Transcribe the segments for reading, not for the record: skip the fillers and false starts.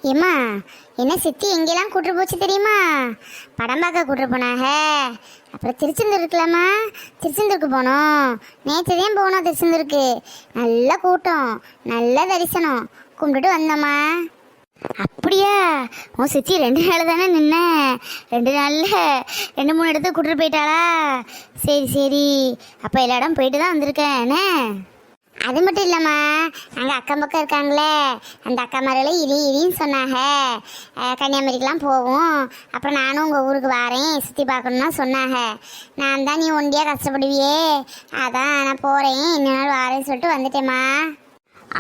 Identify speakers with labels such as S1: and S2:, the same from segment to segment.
S1: ஏம்மா, என்ன சித்தி எங்கெல்லாம் கூட்டு போச்சு தெரியுமா? படம் பார்க்க கூட்டு போனாங்க. அப்புறம் திருச்செந்தூர் இருக்கலாமா, திருச்செந்தூருக்கு போனோம். நேற்று தான் போனோம் திருச்செந்தூருக்கு. நல்ல கூட்டம், நல்ல தரிசனம், கும்பிட்டுட்டு வந்தோம்மா. அப்படியா? உன் சித்தி 2 நாள் தானே நின்ன, 2 நாளில் 2-3 இடத்துக்கு கூட்டிட்டு போயிட்டாளா? சரி சரி, அப்போ எல்லா இடம் போயிட்டு தான் வந்திருக்கேன் என்ன? அது மட்டும் இல்லைம்மா, அங்கே அக்கம் பக்கம் இருக்காங்களே அந்த அக்கா மாதிரில இரின்னு சொன்னாங்க. கன்னியாகுமரிக்கெலாம் போவோம், அப்புறம் நானும் உங்கள் ஊருக்கு வரேன் சுற்றி பார்க்கணுன்னா சொன்னாங்க. நான் தான் நீ ஒண்டியாக கஷ்டப்படுவியே, அதான் நான் போகிறேன் இன்னொரு நாள் வரேன்னு சொல்லிட்டு வந்துட்டேம்மா.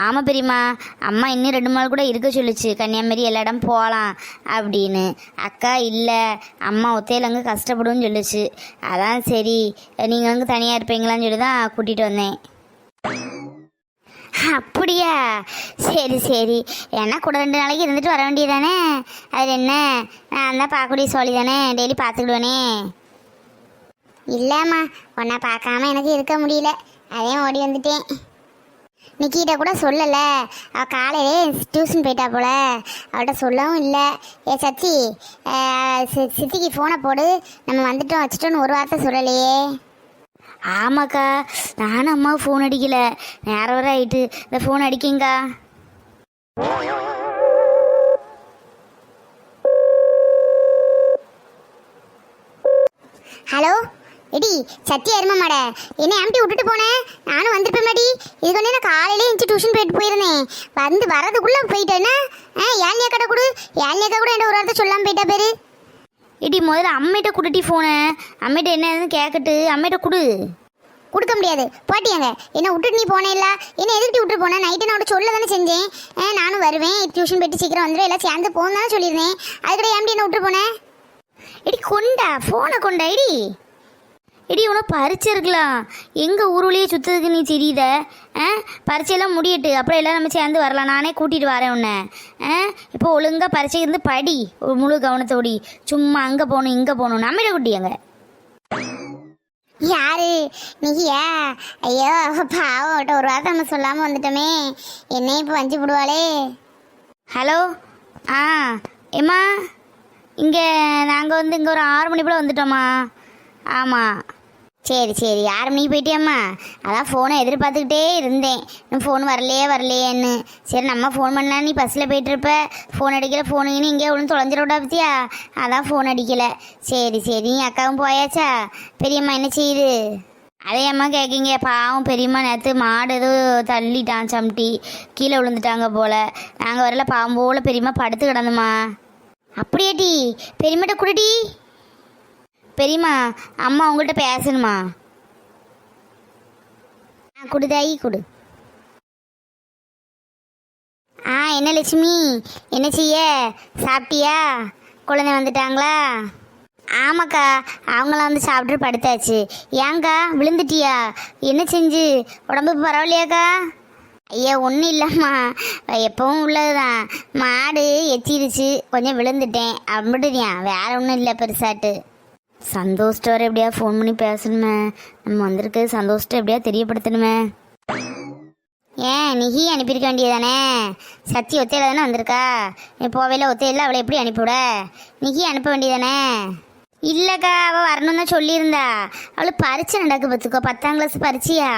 S2: ஆமாம் பெரியம்மா, அம்மா இன்னும் 2 நாள் கூட இருக்க சொல்லிச்சு, கன்னியாகுமரி எல்லா இடம் போகலாம் அப்படின்னு. அக்கா இல்லை, அம்மா ஒத்தையில் அங்கே கஷ்டப்படுன்னு சொல்லிச்சு. அதான் சரி நீங்கள் அங்கே தனியாக இருப்பீங்களான்னு சொல்லி தான் கூட்டிகிட்டு வந்தேன்.
S1: அப்படியா? சரி சரி, ஏன்னா கூட 2 நாளைக்கு இருந்துட்டு வர வேண்டியதானே. அது என்ன, நான் தான் பார்க்கக்கூடிய சோழி தானே, டெய்லி பார்த்துக்கிடுவேனே. இல்லைம்மா, உன்னை பார்க்காம எனக்கு இருக்க முடியல, அதே ஓடி வந்துட்டேன். நிக்கிட்ட கூட சொல்லலை, அவள் காலையிலே டியூஷன் போயிட்டா போல, அவள்கிட்ட சொல்லவும் இல்லை. ஏ சச்சி, சித்திக்கு ஃபோனை போடு, நம்ம வந்துட்டோம் வச்சுட்டோன்னு ஒரு வார்த்தை சொல்லலையே.
S2: ஆமாக்கா, நானும் அம்மாவுக்கு ஃபோன் அடிக்கல, நேரம் வர ஆயிட்டு. இந்த ஃபோன் அடிக்கிங்கக்கா.
S1: ஹலோ எடி, சத்தி அருமை மாட, என்னை அமுட்டி விட்டுட்டு போனேன், நானும் வந்துருப்பேன் மாடி. இதுக்கு வந்து நான் காலையிலே இருந்துச்சு டியூஷன் போயிட்டு போயிருந்தேன், வரதுக்குள்ளே போயிட்டேன்னா ஏழ்னியா கடை கொடு, ஏழ்னியாக்கா கூட என்ன ஒரு வார்த்தை சொல்லாமல் போயிட்டா பேரு.
S2: இடி முதல்ல அம்மிட்ட கொடுட்டி ஃபோனை, அம்மிட்ட என்ன ஏதுன்னு கேட்கட்டு, அம்மிட்ட கொடு.
S1: கொடுக்க முடியாது, போட்டியாங்க என்ன விட்டுட்டு நீ போனே இல்லை, என்ன எதுக்கிட்டு விட்டுட்டு போனேன்? நைட்டு நான் சொல்ல தானே செஞ்சேன், நானும் வருவேன் டியூஷன் போயிட்டு சீக்கிரம் வந்துடும் எல்லாம் சேர்ந்து போகணும் தானே சொல்லியிருந்தேன். அதுக்கிட்ட ஏன்டி என்ன விட்டுட்டு போனேன்?
S2: இடி கொண்டா ஃபோனை கொண்டா. இடி இடி உனக்கு பரீட்சை இருக்கலாம், எங்கள் ஊருலேயே சுற்றுறதுக்கு நீ தெரியுத. பரீட்சையெல்லாம் முடியட்டு, அப்புறம் எல்லாம் நம்ம சேர்ந்து வரலாம், நானே கூட்டிகிட்டு வரேன் உன்னை. இப்போ ஒழுங்காக பரீட்சைக்கு இருந்து படி, ஒரு முழு கவனத்தோடி. சும்மா அங்கே போகணும் இங்கே போகணும் நம்மள குட்டியாங்க.
S1: யாரு நீயா? ஐயோ பாவம், ஒரு வார்த்தை நம்ம சொல்லாமல் வந்துட்டோமே, என்னை இப்போ வஞ்சி விடுவாளே.
S2: ஹலோ, ஏம்மா, இங்கே நாங்கள் வந்து இங்கே ஒரு 6 மணி போல் வந்துட்டோம்மா. ஆமாம்,
S1: சரி சரி, 6 மணிக்கு போயிட்டியாம்மா? அதான் ஃபோனை எதிர்பார்த்துக்கிட்டே இருந்தேன், இன்னும் ஃபோன் வரலையேன்னு. சரி நம்ம ஃபோன் பண்ணலாம், நீ பஸ்ஸில் போயிட்டுருப்ப, ஃபோன் அடிக்கல, ஃபோனுன்னு இங்கே ஒன்று தொலைஞ்சிட பற்றியா, அதான் ஃபோன் அடிக்கலை. சரி சரி, அக்காவும் போயாச்சா? பெரியம்மா என்ன செய்யுது?
S2: அதே அம்மா கேட்குங்க, பாவம் பெரியம்மா நேற்று மாடு ஏதோ தள்ளிட்டான், சம்டி கீழே விழுந்துட்டாங்க போல். நாங்கள் வரல, பாவம் போல் பெரியம்மா படுத்து கிடந்தம்மா.
S1: அப்படியாட்டி? பெரியம்மாட்ட குடுடி.
S2: பெரியம்மா, அம்மா உங்கள்கிட்ட பேசணுமா?
S1: குடுதாயி குடு. என்ன லட்சுமி, என்ன செய்ய? சாப்பிட்டியா? குழந்தை வந்துட்டாங்களா?
S2: ஆமாக்கா, அவங்களாம் வந்து சாப்பிட்டு படுத்தாச்சு. ஏங்க்கா விழுந்துட்டியா? என்ன செஞ்சு உடம்பு பரவாயில்லையாக்கா?
S1: ஐயா ஒன்றும் இல்லைம்மா, எப்பவும் உள்ளது தான், மாடு எச்சிருச்சு, கொஞ்சம் விழுந்துட்டேன் அப்படியா, வேற ஒன்றும் இல்லை பெருசாட்டு.
S2: சந்தோஷ்ட வர எப்படியா ஃபோன் பண்ணி பேசணுமே, நம்ம வந்திருக்கு சந்தோஷ்ட எப்படியா தெரியப்படுத்தணுமே.
S1: ஏன் நிகி அனுப்பியிருக்க வேண்டியதானே? சத்தி ஒத்தையில தானே வந்திருக்கா, நீ போவையில் ஒத்தையில் அவளை எப்படி அனுப்பிவிட? நிகி அனுப்ப வேண்டியதானே? இல்லைக்கா, அவள் வரணும்னு தான் சொல்லியிருந்தா. அவளுக்கு பரீட்சை நடக்கு பார்த்துக்கோ, 10ஆம் கிளாஸ் பரீட்சையா,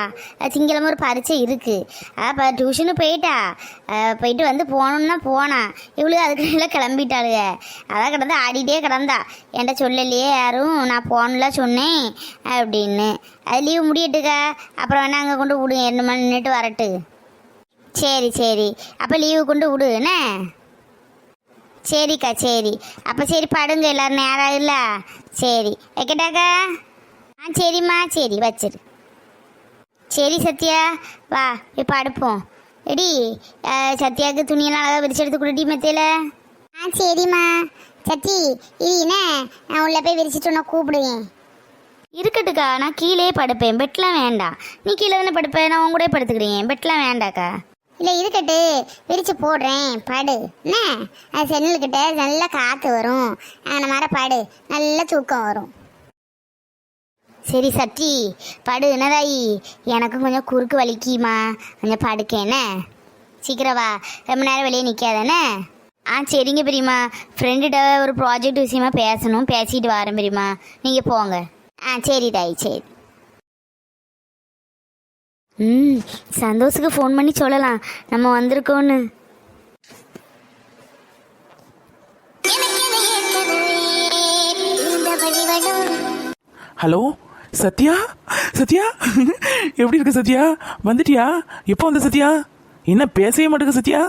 S1: திங்கிழமை ஒரு பரீட்சை இருக்குது. அப்போ டியூஷனு போயிட்டு வந்து போகணுன்னா போனா, இவளுக்கு அதுக்கு கிளம்பிட்டாளுங்க. அதான் கிடந்து ஆடிட்டே கிடந்தா, என்கிட்ட சொல்லலையே யாரும், நான் போகணுலாம் சொன்னேன் அப்படின்னு. அது லீவு முடியட்டுக்கா, அப்புறம் வேணா அங்கே கொண்டு விடு, 2 மணி நின்றுட்டு வரட்டு. சரி சரி, அப்போ லீவு கொண்டு விடு என்ன? சரிக்கா சரி, அப்போ சரி படுங்க, எல்லோரும் நேரம் இல்லை. சரி வைக்கட்டாக்கா? சரிம்மா சரி வச்சிரு. சரி சத்யா, வா இப்போ அடுப்போம். எடி, சத்யாவுக்கு துணியெல்லாம் அழகாக விரிச்சு எடுத்து கொடுட்டி மெத்தையில். சரிம்மா. சத்தி இது என்ன, நான் உள்ள போய் விரிச்சிட்டு கூப்பிடுவேன்.
S2: இருக்கட்டுக்கா, நான் கீழே படுப்பேன், பெட்லாம் வேண்டாம். நீ கீழே தானே படுப்பேன், நான் உங்க கூட படுத்துக்கிறேன், பெட்லாம் வேண்டாக்கா.
S1: இல்லை இருக்கட்டு, விரிச்சு போடுறேன் படு என்ன. அது சென்னல்கிட்ட நல்லா காற்று வரும், அந்த மாதிரி படு, நல்ல தூக்கம் வரும்.
S2: சரி சத்தி படு என்னதாயி, எனக்கும் கொஞ்சம் குறுக்கு வலிக்குமா, கொஞ்சம் படுக்கேன்னு. சீக்கிரம் வா, ரொம்ப நேரம் வெளியே நிற்காதானே. சரிங்க பெரியம்மா. ஃப்ரெண்டுகிட்ட ஒரு ப்ராஜெக்ட் விஷயமா பேசணும், பேசிட்டு வரேன் பெரியம்மா. நீங்கள் போங்க.
S1: சரி தாய் சரி.
S2: சந்தோஷுக்கு ஃபோன் பண்ணி சொல்லலாம் நம்ம வந்திருக்கோன்னு.
S3: ஹலோ சத்யா, சத்யா எப்படி இருக்க சத்யா? வந்துட்டியா? எப்போ வந்த சத்யா? என்ன பேசவே மாட்டேங்க சத்யா?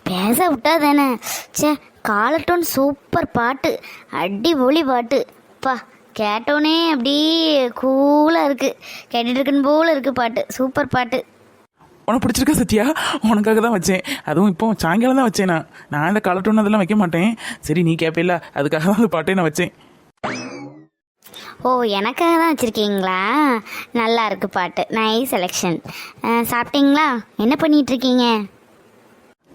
S2: பேச விட்டா தானே. சே, காலட்டோன் சூப்பர் பாட்டு, அடிபொலி பாட்டு. பா, கேட்டோன்னே அப்படியே கூலாக இருக்குது, கேட்டுட்டு இருக்குன்னு போல இருக்குது பாட்டு. சூப்பர் பாட்டு.
S3: உனக்கு பிடிச்சிருக்க சத்யா? உனக்காக தான் வச்சேன். அதுவும் இப்போ சாயங்காலம் தான் வச்சேன். நான் இந்த கலட்டோன்னு அதெல்லாம் வைக்க மாட்டேன். சரி நீ கேட்பேல, அதுக்காக தான் அந்த பாட்டே நான் வச்சேன்.
S2: ஓ, எனக்காக தான் வச்சுருக்கீங்களா? நல்லா இருக்கு பாட்டு, நைஸ் செலெக்ஷன். சாப்பிட்டீங்களா? என்ன பண்ணிட்டு இருக்கீங்க?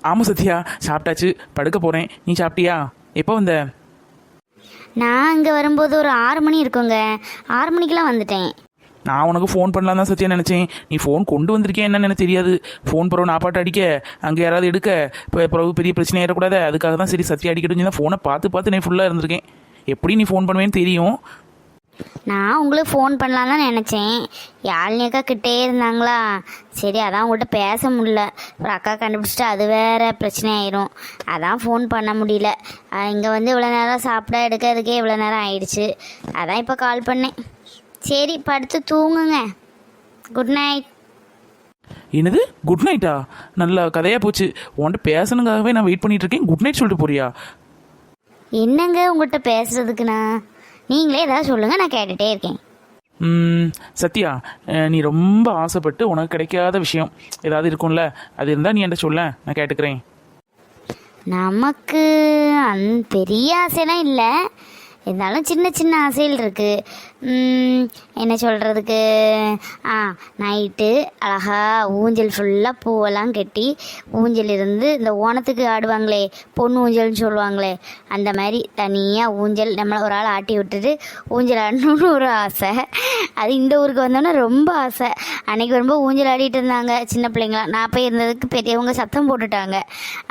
S3: ஆமாம் சத்யா, சாப்பிட்டாச்சு, படுக்க போகிறேன். நீ சாப்பிட்டியா? எப்போ வந்த?
S2: நான் இங்கே வரும்போது ஒரு 6 மணி இருக்குங்க. 6 மணிக்கெலாம் வந்துட்டேன்.
S3: நான் உனக்கு ஃபோன் பண்ணலாம் தான் சத்யா நினச்சேன். நீ ஃபோன் கொண்டு வந்திருக்கேன் என்னன்னு எனக்கு தெரியாது. ஃபோன் பிறகு நான் பாட்டு அடிக்க, அங்கே யாராவது எடுக்க, இப்போ பிறகு பெரிய பிரச்சனை ஆகிடக்கூடாது. அதுக்காக தான் சரி சத்யா அடிக்கட்டுன்னு தான் ஃபோனை பார்த்து நான் ஃபுல்லாக இருந்திருக்கேன். எப்படி நீ ஃபோன் பண்ணுவேன்னு தெரியும்.
S2: நான் உங்களுக்கு ஃபோன் பண்ணலாம் தான் நினச்சேன். யாழினி அக்கா கிட்டே இருந்தாங்களா, சரி அதான் உங்கள்கிட்ட பேச முடியல. ஒரு அக்கா கண்டுபிடிச்சிட்டு அது வேறு பிரச்சனை ஆயிரும், அதான் ஃபோன் பண்ண முடியல. இங்கே வந்து இவ்வளோ நேரம் சாப்பிட எடுக்கிறதுக்கே இவ்வளோ நேரம் ஆயிடுச்சு, அதான் இப்போ கால் பண்ணேன். சரி படுத்து தூங்குங்க. Good night.
S3: என்னது குட் நைட்டா? நல்ல கதையாக போச்சு. உன்கிட்ட பேசணுங்காகவே நான் வெயிட் பண்ணிட்டு இருக்கேன். குட் நைட் சொல்லிட்டு போறியா?
S2: என்னங்க உங்கள்கிட்ட பேசுறதுக்குண்ணா? நீங்களே ஏதாவது சொல்லுங்கள், நான் கேட்டுகிட்டே இருக்கேன்.
S3: சத்யா, நீ ரொம்ப ஆசைப்பட்டு உனக்கு கிடைக்காத விஷயம் ஏதாவது இருக்கும்ல, அது இருந்தால் நீ என்கிட்ட சொல்ல, நான் கேட்டுக்கிறேன்.
S2: நமக்கு பெரிய ஆசைலாம் இல்லை, இருந்தாலும் சின்ன சின்ன ஆசைகள் இருக்குது. என்ன சொல்கிறதுக்கு, நைட்டு அழகாக ஊஞ்சல் ஃபுல்லாக பூவெல்லாம் கட்டி ஊஞ்சல் இருந்து இந்த ஓணத்துக்கு ஆடுவாங்களே பொண்ணு ஊஞ்சல்னு சொல்லுவாங்களே, அந்த மாதிரி தனியாக ஊஞ்சல் நம்மளை ஒரு ஆள் ஆட்டி விட்டுட்டு ஊஞ்சல் ஆடணும்னு ஒரு ஆசை. அது இந்த ஊருக்கு வந்தோன்னே ரொம்ப ஆசை. அன்றைக்கி ரொம்ப ஊஞ்சல் ஆடிட்டு இருந்தாங்க சின்ன பிள்ளைங்களாம். நான் போய் இருந்ததுக்கு பெரியவங்க சத்தம் போட்டுட்டாங்க,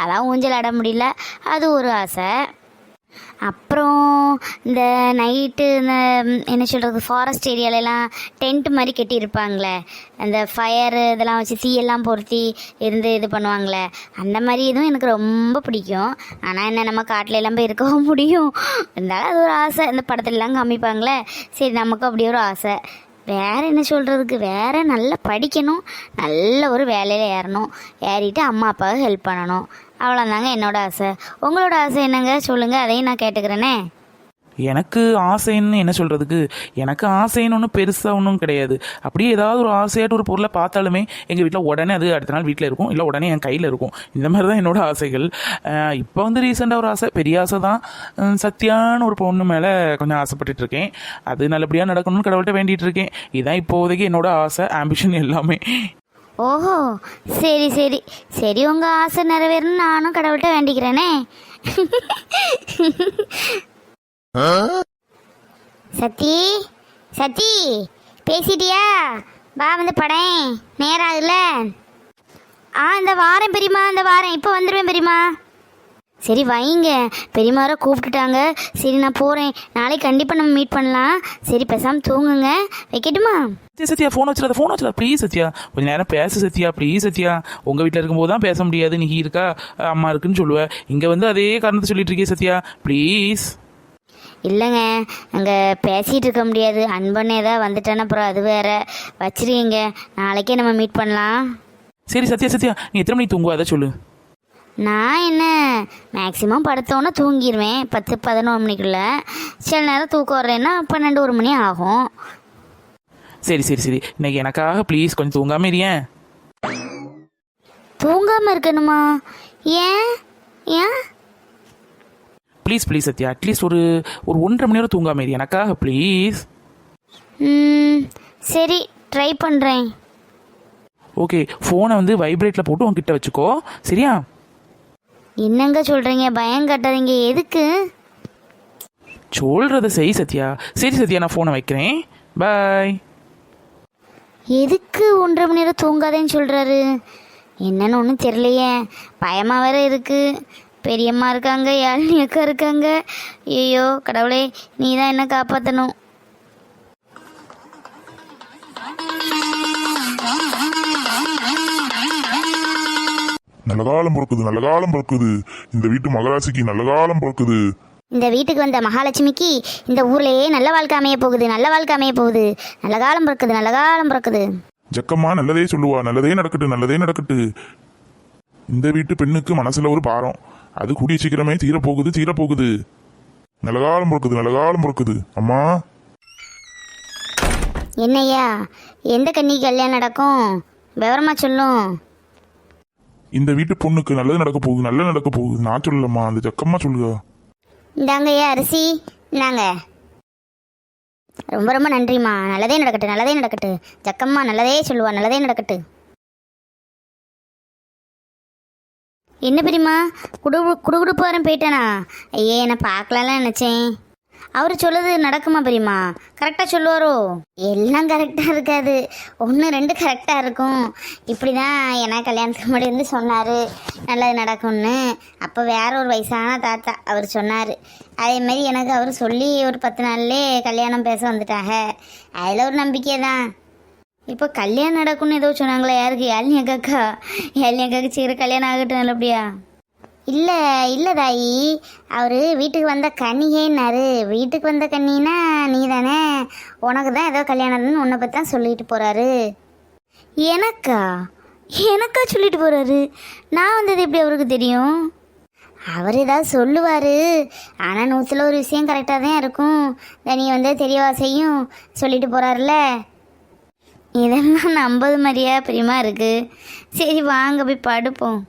S2: அதான் ஊஞ்சல் ஆட முடியல. அது ஒரு ஆசை. அப்புறம் இந்த நைட்டு இந்த என்ன சொல்கிறது, ஃபாரஸ்ட் ஏரியாலெலாம் டென்ட் மாதிரி கட்டியிருப்பாங்களே, அந்த ஃபயரு இதெல்லாம் வச்சு தீயெல்லாம் பொருத்தி இருந்து இது பண்ணுவாங்களே, அந்த மாதிரி இதுவும் எனக்கு ரொம்ப பிடிக்கும். ஆனால் என்ன, நம்ம காட்டில் எல்லாம் போய் இருக்கவும் முடியும், இருந்தாலும் அது ஒரு ஆசை. இந்த படத்துலலாம் காமிப்பாங்களே, சரி நமக்கும் அப்படி ஒரு ஆசை. வேறு என்ன சொல்கிறதுக்கு, வேறு நல்லா படிக்கணும், நல்ல ஒரு வேலையில் ஏறணும், ஏறிட்டு அம்மா அப்பாவுக்கு ஹெல்ப் பண்ணணும், அவ்வளோதாங்க என்னோட ஆசை. உங்களோட ஆசை என்னங்க சொல்லுங்கள், அதையும் நான் கேட்டுக்கிறேனே.
S3: எனக்கு ஆசைன்னு என்ன சொல்கிறதுக்கு, எனக்கு ஆசைன்னு ஒன்றும் பெருசாக ஒன்றும் கிடையாது. அப்படியே ஏதாவது ஒரு ஆசையாட்டு ஒரு பொருளை பார்த்தாலுமே எங்கள் வீட்டில் உடனே அது அடுத்த நாள் வீட்டில் இருக்கும், இல்லை உடனே என் கையில் இருக்கும். இந்த மாதிரி தான் என்னோடய ஆசைகள். இப்போ வந்து ரீசெண்டாக ஒரு ஆசை, பெரிய ஆசை தான், சத்யான்னு ஒரு பொண்ணு மேலே கொஞ்சம் ஆசைப்பட்டுட்டு இருக்கேன். அது நல்லபடியாக நடக்கணும்னு கடவுள்கிட்ட வேண்டிகிட்டு இருக்கேன். இதுதான் இப்போதைக்கு என்னோடய ஆசை, ஆம்பிஷன் எல்லாமே.
S2: ஓஹோ, சரி சரி சரி, உங்கள் ஆசை நிறைவேறணும்னு நானும் கடவுள்கிட்ட வேண்டிக்கிறேனே. சத்தி சத்தி பேசிட்டியா? வா வந்து படேன், நேரம் ஆகுல. இந்த வாரம் பெரியம்மா, இந்த வாரம் இப்போ வந்துடுவேன் பெரியம்மா. சரி வைங்க, பெரியம்மாரை கூப்பிட்டுட்டாங்க. சரி நான் போகிறேன், நாளைக்கு கண்டிப்பாக நம்ம மீட் பண்ணலாம். சரி பேசாமல் தூங்குங்க, வைக்கட்டுமா?
S3: சத்யா ஃபோன் வச்சிடாத ப்ளீஸ் சத்யா, கொஞ்சம் நேரம் பேச சத்யா, ப்ளீஸ் சத்யா. உங்கள் வீட்டில் இருக்கும்போது தான் பேச முடியாது, நீ இருக்கா அம்மா இருக்குன்னு சொல்லுவேன், இங்கே வந்து அதே காரணத்தை சொல்லிட்டு இருக்கே சத்யா, ப்ளீஸ்.
S2: இல்லைங்க, அங்கே பேசிகிட்டு இருக்க முடியாது, அன்பண்ணே தான் வந்துட்டேன்னு அப்புறம் அது வேற. வச்சிருக்கீங்க, நாளைக்கே நம்ம மீட் பண்ணலாம்.
S3: சரி சத்யா, நீ எத்தனை மணிக்கு தூங்குவா அதை சொல்லு.
S2: நான் என்ன, மேக்ஸிமம் படுத்தோன்னே தூங்கிடுவேன் 10-11 மணிக்குள்ளே. சில நேரம் தூக்கம் வர்றேன்னா 12-1 மணி ஆகும்.
S3: சரி இன்னைக்கு எனக்காக ப்ளீஸ் கொஞ்சம் தூங்காமல் இருயேன்.
S2: தூங்காமல் இருக்கணுமா? ஏன் ஏன்?
S3: ப்ளீஸ் சத்யா, அட்லீஸ்ட் ஒரு 1.5 மணி நேரம் தூங்காமல் இரு எனக்காக ப்ளீஸ்.
S2: சரி ட்ரை பண்ணுறேன்.
S3: ஓகே, ஃபோனை வந்து வைப்ரேட்டில் போட்டு உன்கிட்ட வச்சுக்கோ, சரியா?
S2: என்னங்க சொல்கிறீங்க, பயம் கட்டாதீங்க. எதுக்கு?
S3: சொல்கிறத செய் சத்யா. சரி சத்யா, நான் ஃபோனை வைக்கிறேன், பாய்.
S2: எதுக்கு 1.5 மணி நேரம் தூங்காதேன்னு சொல்கிறாரு? என்னன்னு ஒன்றும் தெரியலையே, பயமாக வேற இருக்குது. பெரியம்மா இருக்காங்க, யாழினி அக்கா இருக்காங்க. ஐயோ கடவுளே, நீ தான் என்ன காப்பாற்றணும்.
S4: நல்ல காலம் பிறக்குது, நல்ல காலம் பிறக்குது. இந்த வீட்டு மகராசிக்கு நல்ல காலம் பிறக்குது.
S2: இந்த வீட்டுக்கு வந்த மகாலட்சுமிக்கு இந்த ஊர்லேயே நல்ல வாழ்க்கை அமைய போகுது, நல்ல வாழ்க்கை அமைய போகுது. நல்ல காலம் பிறக்குது, நல்ல காலம் பிறக்குது.
S4: ஜக்கம்மா நல்லதே சொல்லுவா, நல்லதே நடக்கட்டு, நல்லதே நடக்கட்டு. இந்த வீட்டு பெண்ணுக்கு மனசுல ஒரு பாரம், அது கூடிய சீக்கிரமே தீரப்போகுது, தீரப்போகுது. நல்ல காலம் பிறக்குது, நல்ல காலம் பிறக்குது. அம்மா
S2: என்னய்யா, எந்த கன்னிக்கு கல்யாணம் நடக்கும்? விவரமா சொல்லும்.
S4: இந்த வீட்டு பொண்ணுக்கு நல்லது நடக்க போகுது, நல்லது நடக்க போகுது. நான் சொல்லலம்மா, அந்த ஜக்கம்மா சொல்லுங்க.
S2: இந்தாங்கய்யா அரிசி, இந்தாங்க. ரொம்ப ரொம்ப நன்றிம்மா. நல்லதே நடக்கட்டு, நல்லதே நடக்கட்டு. ஜக்கம்மா நல்லதே சொல்லுவா, நல்லதே நடக்கட்டு. என்ன பெரியம்மா, குடுகுடுப்பாரம் போயிட்டானா? ஐயே, நான் பார்க்கலாம்ல நினச்சேன். அவர் சொல்லுது நடக்குமா பெரியம்மா? கரெக்டாக சொல்லுவாரோ? எல்லாம் கரெக்டாக இருக்காது, 1 2 கரெக்டாக இருக்கும். இப்படி தான் எனக்கு கல்யாணத்துக்கு முன்னாடி வந்து சொன்னார் நல்லது நடக்கும்னு. அப்போ வேற ஒரு வயசான தாத்தா அவர் சொன்னார். அதேமாரி எனக்கு அவர் சொல்லி ஒரு 10 நாள்லேயே கல்யாணம் பேச வந்துட்டாங்க. அதில் ஒரு நம்பிக்கை தான். இப்போ கல்யாணம் நடக்கும்னு ஏதோ சொன்னாங்களே, யாருக்கு? யாழினி அக்காக்கா. யாழினி அக்காவுக்கு சீக்கிரம் கல்யாணம் ஆகட்டும் நல்லபடியா? இல்லை இல்லை தாயி, அவர் வீட்டுக்கு வந்த கன்னிகேன்னாரு. வீட்டுக்கு வந்த கன்னின்னா நீ தானே, உனக்கு தான் ஏதோ கல்யாணம்னு உன்னை பற்றி தான் சொல்லிட்டு போகிறாரு. எனக்கா? எனக்கா சொல்லிட்டு போகிறாரு? நான் வந்தது எப்படி அவருக்கு தெரியும்? அவர் ஏதாவது சொல்லுவார், ஆனால் 100ல் ஒரு விஷயம் கரெக்டாக தான் இருக்கும். நீ வந்து தெரியவா செய்யும் சொல்லிட்டு போகிறாருல. இதெல்லாம் 50 மாதிரியா பிரியமா இருக்குது. சரி வாங்க போய் படுப்போம்.